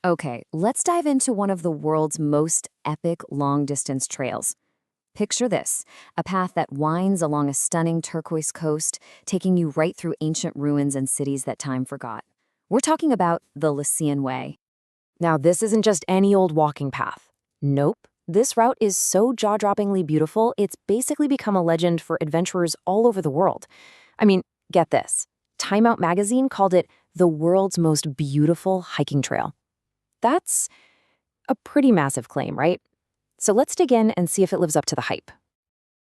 Okay, let's dive into one of the world's most epic long-distance trails. Picture this, a path that winds along a stunning turquoise coast, taking you right through ancient ruins and cities that time forgot. We're talking about the Lycian Way. Now, this isn't just any old walking path. Nope. This route is so jaw-droppingly beautiful, it's basically become a legend for adventurers all over the world. I mean, get this. Time Out magazine called it the world's most beautiful hiking trail. That's a pretty massive claim, right? So let's dig in and see if it lives up to the hype.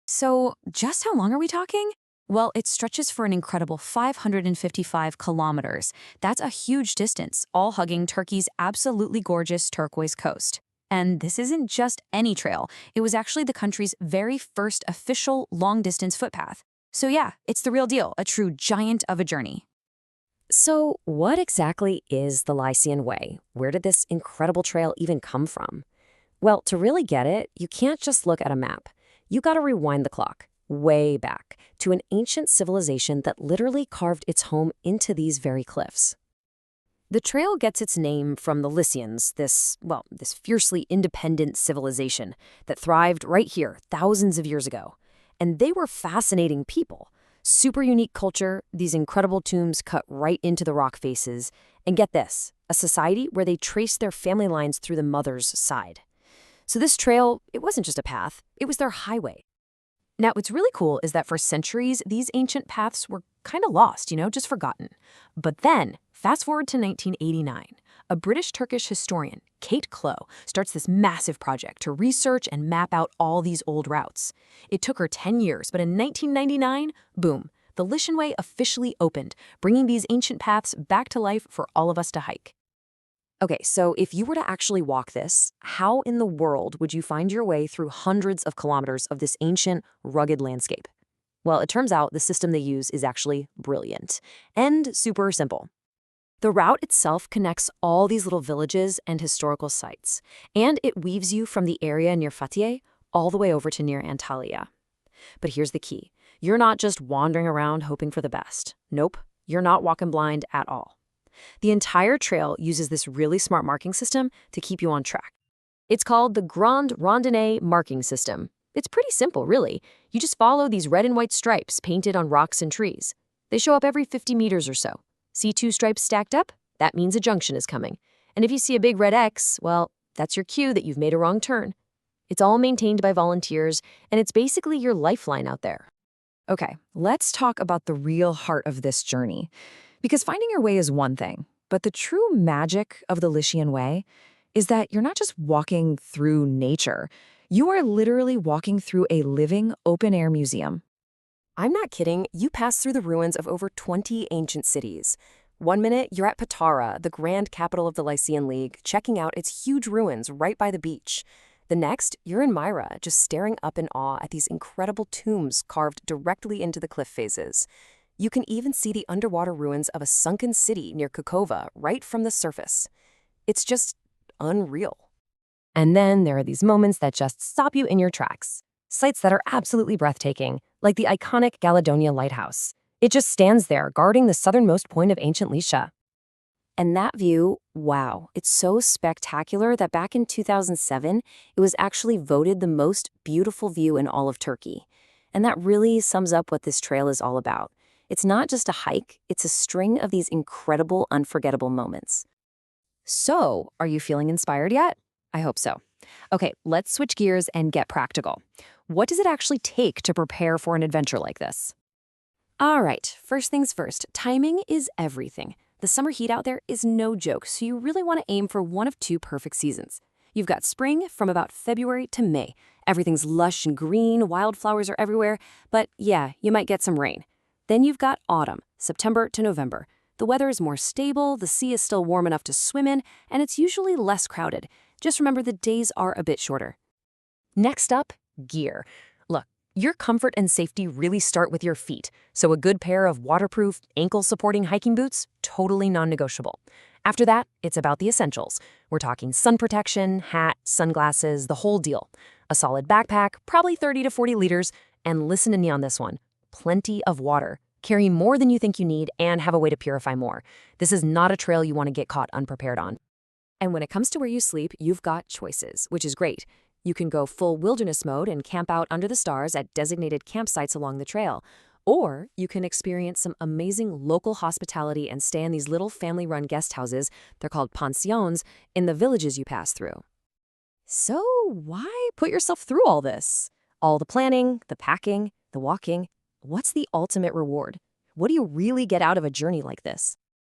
So, just how long are we talking? Well, it stretches for an incredible 555 kilometers. That's a huge distance, all hugging Turkey's absolutely gorgeous turquoise coast. And this isn't just any trail. It was actually the country's very first official long-distance footpath. So yeah, it's the real deal, a true giant of a journey. So what exactly is the Lycian Way? Where did this incredible trail even come from? Well, to really get it, you can't just look at a map. You gotta rewind the clock, way back, to an ancient civilization that literally carved its home into these very cliffs. The trail gets its name from the Lycians, this fiercely independent civilization that thrived right here thousands of years ago. And they were fascinating people. Super unique culture, these incredible tombs cut right into the rock faces. And get this, a society where they traced their family lines through the mother's side. So this trail, it wasn't just a path, it was their highway. Now, what's really cool is that for centuries, these ancient paths were kind of lost, just forgotten. But then, fast forward to 1989, a British-Turkish historian, Kate Clow, starts this massive project to research and map out all these old routes. It took her 10 years, but in 1999, boom, the Lycian Way officially opened, bringing these ancient paths back to life for all of us to hike. Okay, so if you were to actually walk this, how in the world would you find your way through hundreds of kilometers of this ancient, rugged landscape? Well, it turns out the system they use is actually brilliant and super simple. The route itself connects all these little villages and historical sites, and it weaves you from the area near Fethiye all the way over to near Antalya. But here's the key. You're not just wandering around hoping for the best. Nope, you're not walking blind at all. The entire trail uses this really smart marking system to keep you on track. It's called the Grand Randonnée Marking System. It's pretty simple, really. You just follow these red and white stripes painted on rocks and trees. They show up every 50 meters or so. See two stripes stacked up? That means a junction is coming. And if you see a big red X, well, that's your cue that you've made a wrong turn. It's all maintained by volunteers, and it's basically your lifeline out there. Okay, let's talk about the real heart of this journey. Because finding your way is one thing, but the true magic of the Lycian Way is that you're not just walking through nature. You are literally walking through a living, open-air museum. I'm not kidding. You pass through the ruins of over 20 ancient cities. One minute, you're at Patara, the grand capital of the Lycian League, checking out its huge ruins right by the beach. The next, you're in Myra, just staring up in awe at these incredible tombs carved directly into the cliff faces. You can even see the underwater ruins of a sunken city near Kokova right from the surface. It's just unreal. And then there are these moments that just stop you in your tracks. Sites that are absolutely breathtaking, like the iconic Galadonia Lighthouse. It just stands there, guarding the southernmost point of ancient Lycia. And that view, wow, it's so spectacular that back in 2007, it was actually voted the most beautiful view in all of Turkey. And that really sums up what this trail is all about. It's not just a hike, it's a string of these incredible, unforgettable moments. So, are you feeling inspired yet? I hope so. Okay, let's switch gears and get practical. What does it actually take to prepare for an adventure like this? All right, first things first, timing is everything. The summer heat out there is no joke, so you really want to aim for one of two perfect seasons. You've got spring from about February to May. Everything's lush and green, wildflowers are everywhere, but yeah, you might get some rain. Then you've got autumn, September to November. The weather is more stable, the sea is still warm enough to swim in, and it's usually less crowded. Just remember the days are a bit shorter. Next up, gear. Look, your comfort and safety really start with your feet, so a good pair of waterproof, ankle-supporting hiking boots, totally non-negotiable. After that, it's about the essentials. We're talking sun protection, hat, sunglasses, the whole deal. A solid backpack, probably 30 to 40 liters, and listen to me on this one. Plenty of water. Carry more than you think you need and have a way to purify more. This is not a trail you want to get caught unprepared on. And when it comes to where you sleep, you've got choices, which is great. You can go full wilderness mode and camp out under the stars at designated campsites along the trail. Or you can experience some amazing local hospitality and stay in these little family-run guest houses, they're called pensions, in the villages you pass through. So why put yourself through all this? All the planning, the packing, the walking. What's the ultimate reward? What do you really get out of a journey like this?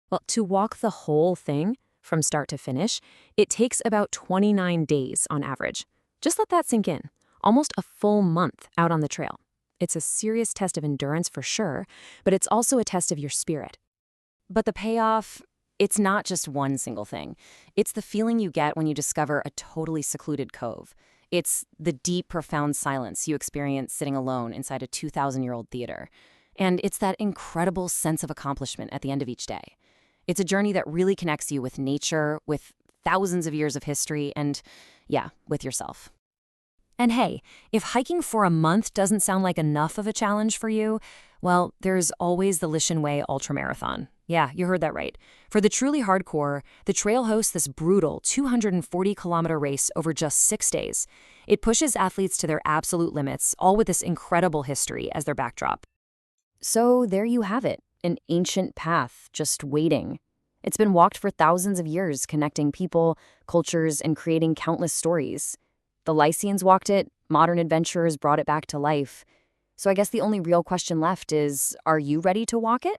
Well, to walk the whole thing, from start to finish, it takes about 29 days on average. Just let that sink in. Almost a full month out on the trail. It's a serious test of endurance for sure, but it's also a test of your spirit. But the payoff, it's not just one single thing. It's the feeling you get when you discover a totally secluded cove. It's the deep, profound silence you experience sitting alone inside a 2,000-year-old theater. And it's that incredible sense of accomplishment at the end of each day. It's a journey that really connects you with nature, with thousands of years of history, and, yeah, with yourself. And hey, if hiking for a month doesn't sound like enough of a challenge for you, well, there's always the Lycian Way ultramarathon. Yeah, you heard that right. For the truly hardcore, the trail hosts this brutal 240-kilometer race over just 6 days. It pushes athletes to their absolute limits, all with this incredible history as their backdrop. So there you have it, an ancient path just waiting. It's been walked for thousands of years, connecting people, cultures, and creating countless stories. The Lycians walked it, modern adventurers brought it back to life. So I guess the only real question left is, are you ready to walk it?